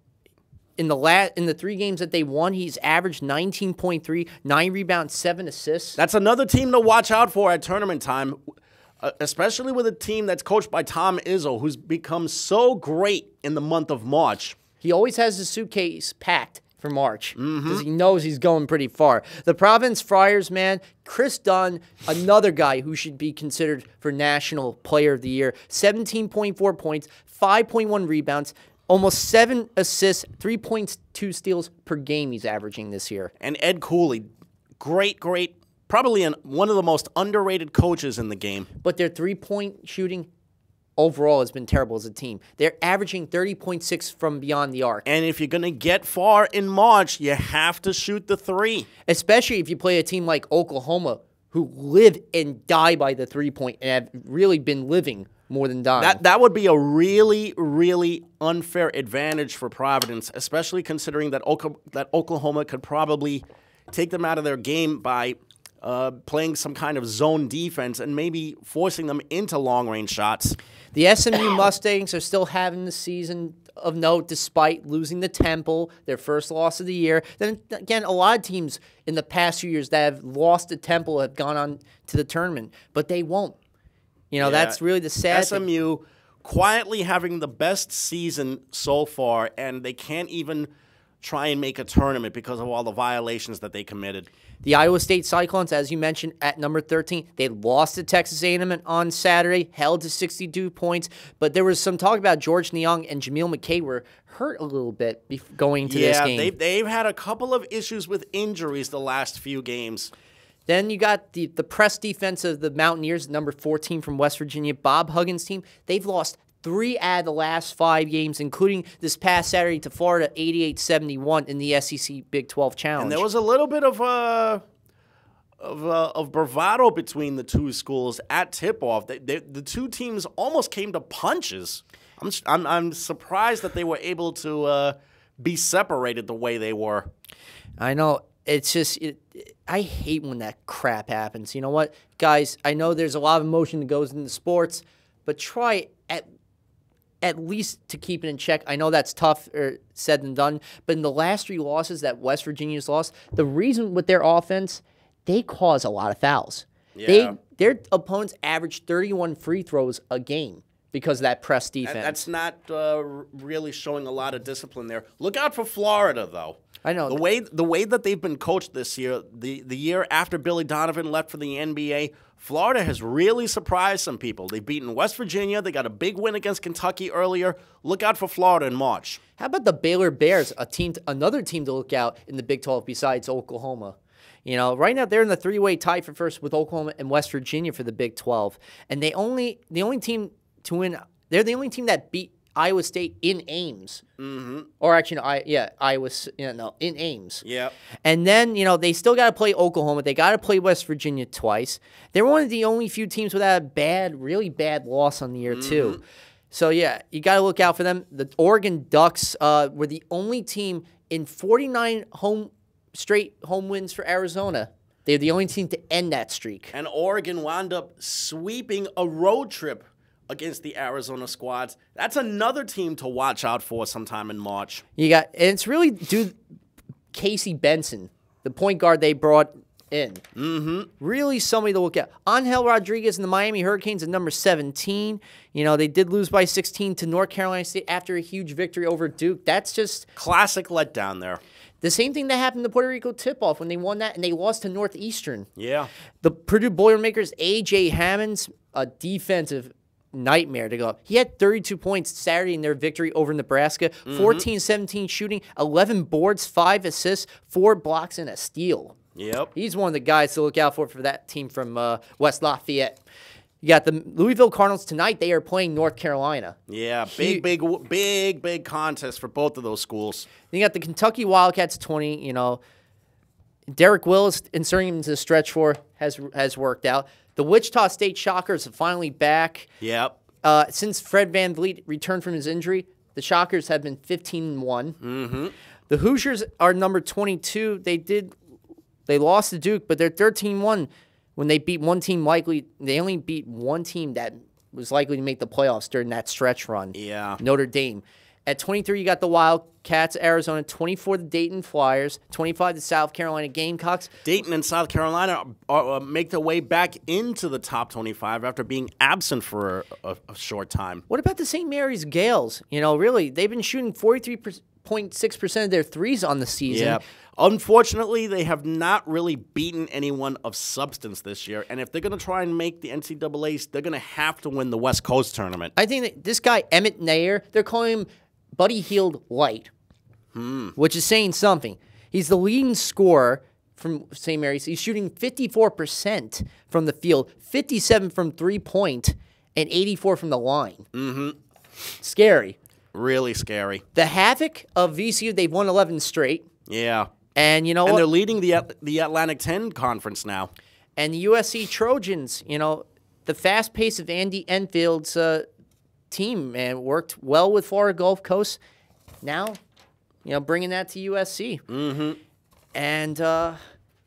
in the 3 games that they won, he's averaged 19.3, 9 rebounds, 7 assists. That's another team to watch out for at tournament time, especially with a team that's coached by Tom Izzo, who's become so great in the month of March. He always has his suitcase packed for March because he knows he's going pretty far. The Providence Friars, man, Chris Dunn, another guy who should be considered for National Player of the Year, 17.4 points, 5.1 rebounds, almost 7 assists, 3.2 steals per game he's averaging this year. And Ed Cooley, great, probably one of the most underrated coaches in the game. But their three-point shooting overall has been terrible as a team. They're averaging 30.6 from beyond the arc. And if you're going to get far in March, you have to shoot the 3. Especially if you play a team like Oklahoma, who live and die by the three-point and have really been living more than dying. That would be a really, really unfair advantage for Providence, especially considering that Oklahoma could probably take them out of their game by playing some kind of zone defense and maybe forcing them into long-range shots. The SMU Mustangs are still having the season of note despite losing to Temple, their first loss of the year. Then again, a lot of teams in the past few years that have lost to Temple have gone on to the tournament, but they won't. That's really the sad SMU thing. Quietly having the best season so far, and they can't even try and make a tournament because of all the violations that they committed. The Iowa State Cyclones, as you mentioned, at number 13, they lost to Texas A&M on Saturday, held to 62 points. But there was some talk about George Niang and Jameel McKay were hurt a little bit going to this game. Yeah, they've had a couple of issues with injuries the last few games. Then you got the press defense of the Mountaineers, number 14 from West Virginia, Bob Huggins' team. They've lost 3 out of the last 5 games, including this past Saturday to Florida, 88-71 in the SEC Big 12 Challenge. And there was a little bit of bravado between the two schools at tip-off. The two teams almost came to punches. I'm surprised that they were able to be separated the way they were. I know. It's just, I hate when that crap happens. You know what? Guys, I know there's a lot of emotion that goes into sports, but try at least to keep it in check. I know that's tough said than done, but in the last 3 losses that West Virginia's lost, the reason with their offense, they cause a lot of fouls. Yeah. Their opponents average 31 free throws a game because of that press defense. That's not really showing a lot of discipline there. Look out for Florida, though. I know. The way that they've been coached this year, the year after Billy Donovan left for the NBA, Florida has really surprised some people. They've beaten West Virginia. They got a big win against Kentucky earlier. Look out for Florida in March. How about the Baylor Bears, another team to look out in the Big 12 besides Oklahoma? Right now they're in the 3-way tie for first with Oklahoma and West Virginia for the Big 12, and the only team to win. They're the only team that beat Iowa State in Ames. Mm-hmm. Or actually, in Ames. Yeah. And then, they still got to play Oklahoma. They got to play West Virginia twice. They're one of the only few teams without a really bad loss on the year, too. So, yeah, you got to look out for them. The Oregon Ducks were the only team in 49 straight home wins for Arizona. They're the only team to end that streak. And Oregon wound up sweeping a road trip against the Arizona squads. That's another team to watch out for sometime in March. And it's really Casey Benson, the point guard they brought in. Really somebody to look at. Angel Rodriguez and the Miami Hurricanes at number 17. They did lose by 16 to North Carolina State after a huge victory over Duke. That's just classic letdown there. The same thing that happened to Puerto Rico tip-off when they won that and they lost to Northeastern. Yeah. The Purdue Boilermakers, A.J. Hammond's a defensive nightmare to go. He had 32 points Saturday in their victory over Nebraska, 14-17 shooting, 11 boards, 5 assists, 4 blocks, and a steal. Yep. He's one of the guys to look out for that team from West Lafayette. You got the Louisville Cardinals tonight. They are playing North Carolina. Yeah, big contest for both of those schools. Then you got the Kentucky Wildcats 20. Derek Willis inserting him into the stretch four has worked out. The Wichita State Shockers are finally back. Yep. Since Fred VanVleet returned from his injury, the Shockers have been 15-1. The Hoosiers are number 22. They lost to Duke, but they're 13-1. When they beat one team they only beat one team that was likely to make the playoffs during that stretch run. Yeah. Notre Dame. At 23, you got the Wildcats, Arizona. 24, the Dayton Flyers. 25, the South Carolina Gamecocks. Dayton and South Carolina make their way back into the top 25 after being absent for a short time. What about the St. Mary's Gales? Really, they've been shooting 43.6% of their threes on the season. Yeah. Unfortunately, they have not really beaten anyone of substance this year. And if they're going to try and make the NCAAs, they're going to have to win the West Coast tournament. I think that this guy, Emmett Nair, they're calling him Buddy Hield Light, which is saying something. He's the leading scorer from St. Mary's. He's shooting 54% from the field, 57 from three-point, and 84 from the line. Scary. Really scary. The Havoc of VCU, they've won 11 straight. Yeah. And you know what? And they're leading the Atlantic 10 conference now. And the USC Trojans, the fast pace of Andy Enfield's team, man, worked well with Florida Gulf Coast. Now, bringing that to USC. And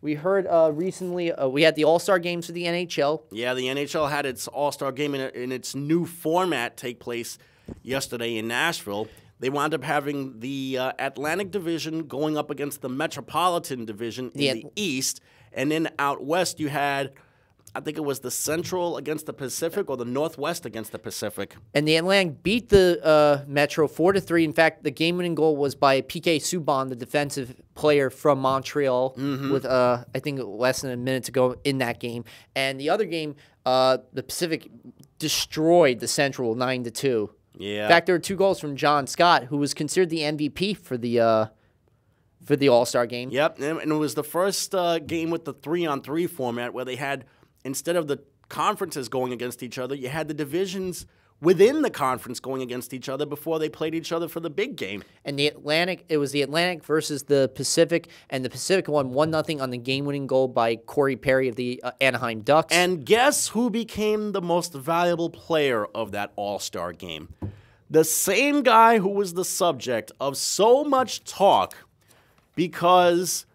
we heard recently we had the All-Star games for the NHL. Yeah, the NHL had its All-Star game in its new format take place yesterday in Nashville. They wound up having the Atlantic Division going up against the Metropolitan Division in the East. And then out west, you had, I think it was the Central against the Pacific or the Northwest against the Pacific. And the Atlantic beat the Metro 4-3. In fact, the game-winning goal was by P.K. Subban, the defensive player from Montreal, with, I think, less than a minute to go in that game. And the other game, the Pacific destroyed the Central 9-2. Yeah. In fact, there were 2 goals from John Scott, who was considered the MVP for the All-Star game. Yep, and it was the first game with the 3-on-3 format where they had, instead of the conferences going against each other, you had the divisions within the conference going against each other before they played each other for the big game. And it was the Atlantic versus the Pacific, and the Pacific won 1-0 on the game-winning goal by Corey Perry of the Anaheim Ducks. And guess who became the most valuable player of that All-Star game? The same guy who was the subject of so much talk because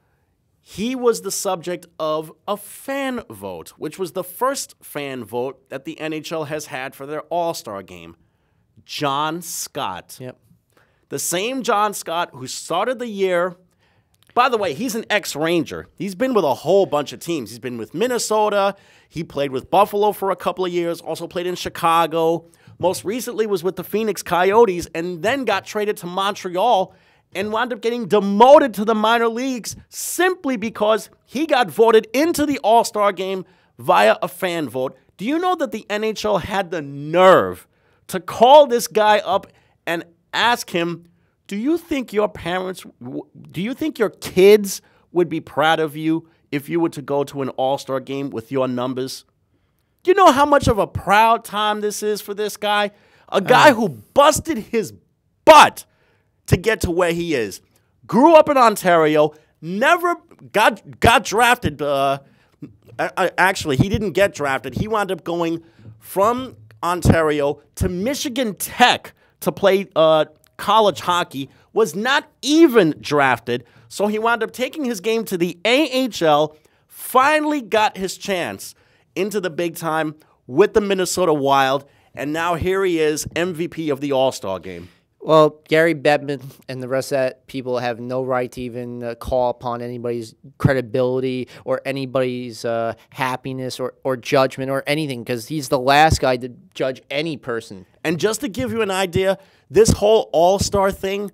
he was the subject of a fan vote, which was the first fan vote that the NHL has had for their All-Star game. John Scott. Yep. The same John Scott who started the year. By the way, he's an ex-Ranger. He's been with a whole bunch of teams. He's been with Minnesota. He played with Buffalo for a couple of years, also played in Chicago. Most recently was with the Phoenix Coyotes and then got traded to Montreal and wound up getting demoted to the minor leagues simply because he got voted into the All-Star game via a fan vote. Do you know that the NHL had the nerve to call this guy up and ask him, do you think your kids would be proud of you if you were to go to an All-Star game with your numbers? Do you know how much of a proud time this is for this guy? A guy who busted his butt to get to where he is. Grew up in Ontario, never got drafted. Actually, he didn't get drafted. He wound up going from Ontario to Michigan Tech to play college hockey, was not even drafted. So he wound up taking his game to the AHL, finally got his chance into the big time with the Minnesota Wild, and now here he is, MVP of the All-Star game. Well, Gary Bettman and the rest of that people have no right to even call upon anybody's credibility or anybody's happiness or judgment or anything, because he's the last guy to judge any person. And just to give you an idea, this whole All-Star thing,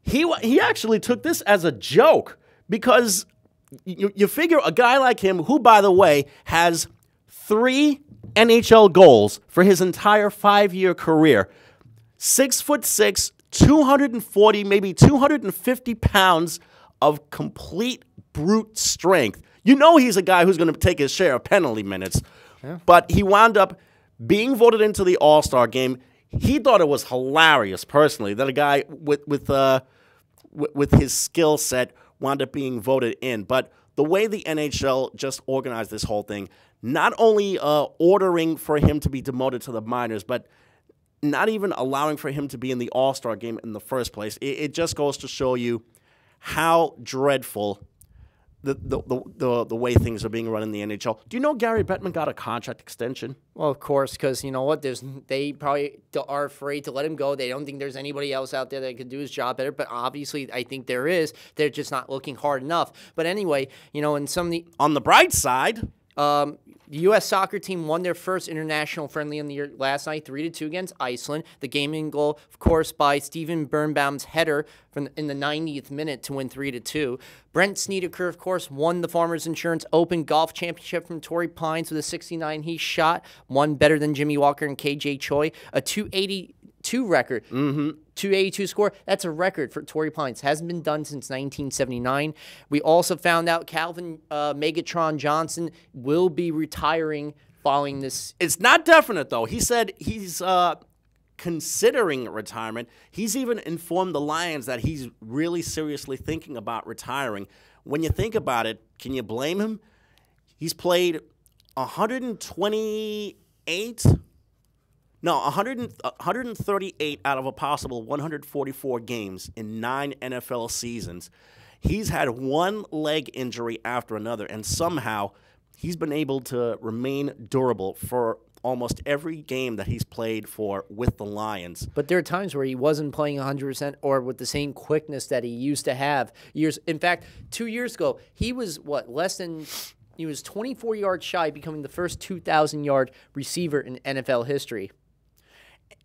he actually took this as a joke, because you figure a guy like him, who, by the way, has 3 NHL goals for his entire 5-year career, 6'6", 240, maybe 250 pounds of complete brute strength. You know he's a guy who's going to take his share of penalty minutes. Yeah. But he wound up being voted into the All-Star game. He thought it was hilarious, personally, that a guy with his skill set wound up being voted in. But the way the NHL just organized this whole thing, not only ordering for him to be demoted to the minors, but not even allowing for him to be in the All-Star game in the first place. It just goes to show you how dreadful the way things are being run in the NHL. Do you know Gary Bettman got a contract extension? Well, of course, because you know what? They probably are afraid to let him go. They don't think there's anybody else out there that could do his job better. But obviously, I think there is. They're just not looking hard enough. But anyway, you know, in some of the on the bright side, the U.S. soccer team won their first international friendly in the year last night, 3-2 against Iceland. The game-winning goal, of course, by Steven Birnbaum's header in the 90th minute to win 3-2. Brent Snedeker, of course, won the Farmers Insurance Open Golf Championship from Torrey Pines with a 69 he shot, one better than Jimmy Walker and KJ Choi, a 282 record. 282 score. That's a record for Torrey Pines. Hasn't been done since 1979. We also found out Calvin Megatron Johnson will be retiring following this. It's not definite, though. He said he's considering retirement. He's even informed the Lions that he's really seriously thinking about retiring. When you think about it, can you blame him? He's played 138 out of a possible 144 games in 9 NFL seasons. He's had one leg injury after another, and somehow he's been able to remain durable for almost every game that he's played for with the Lions. But there are times where he wasn't playing 100% or with the same quickness that he used to have years. In fact, 2 years ago, he was, he was 24 yards shy of becoming the first 2,000-yard receiver in NFL history.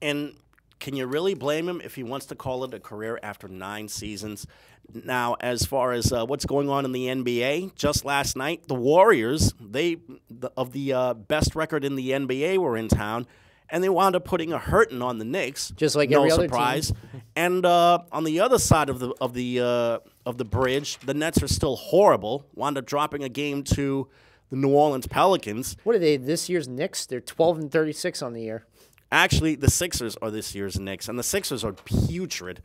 And can you really blame him if he wants to call it a career after 9 seasons? Now, as far as what's going on in the NBA, just last night, the Warriors, of the best record in the NBA, were in town, and they wound up putting a hurting on the Knicks. Just like no every surprise. Other team. And on the other side of the bridge, the Nets are still horrible. Wound up dropping a game to the New Orleans Pelicans. What are they? This year's Knicks? They're 12-36 on the year. Actually, the Sixers are this year's Knicks, and the Sixers are putrid.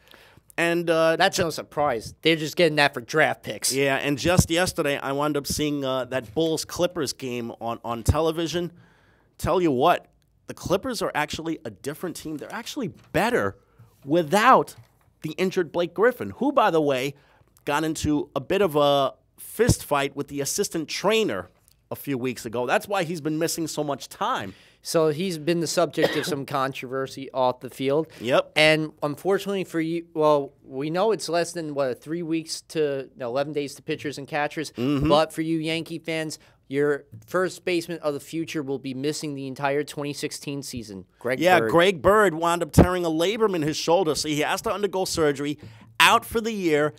And that's no surprise. They're just getting that for draft picks. Yeah, and just yesterday, I wound up seeing that Bulls-Clippers game on television. Tell you what, the Clippers are actually a different team. They're actually better without the injured Blake Griffin, who, by the way, got into a bit of a fist fight with the assistant trainer a few weeks ago. That's why he's been missing so much time. So he's been the subject of some controversy off the field. Yep. And unfortunately for you, well, we know it's less than, 3 weeks to 11 days to pitchers and catchers. Mm-hmm. But for you Yankee fans, your first baseman of the future will be missing the entire 2016 season, Greg Bird. Greg Bird wound up tearing a labrum in his shoulder, so he has to undergo surgery, out for the year.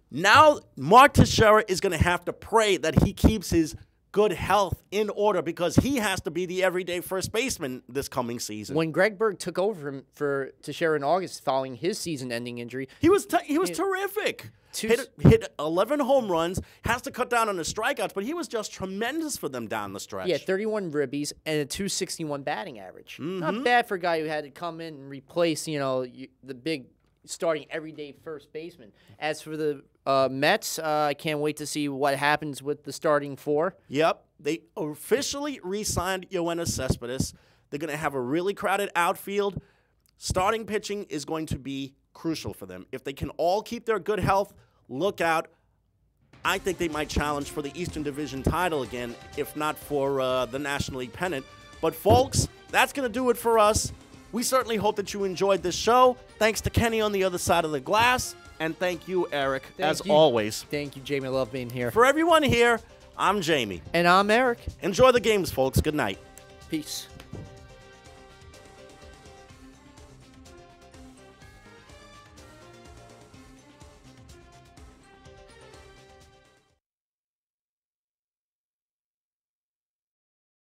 Now Mark Teixeira is going to have to pray that he keeps his good health in order, because he has to be the everyday first baseman this coming season. When Greg Bird took over for Teixeira in August following his season-ending injury, he was terrific. Hit 11 home runs, has to cut down on his strikeouts, but he was just tremendous for them down the stretch. Yeah, 31 ribbies and a 261 batting average. Mm-hmm. Not bad for a guy who had to come in and replace, the big starting everyday first baseman. As for the Mets, I can't wait to see what happens with the starting four. Yep. They officially re-signed Yoenis Cespedes. They're going to have a really crowded outfield. Starting pitching is going to be crucial for them. If they can all keep their good health, look out. I think they might challenge for the Eastern Division title again, if not for the National League pennant. But, folks, that's going to do it for us. We certainly hope that you enjoyed this show. Thanks to Kenny on the other side of the glass. And thank you, Eric, as always. Thank you, Jamie. I love being here. For everyone here, I'm Jamie. And I'm Eric. Enjoy the games, folks. Good night. Peace.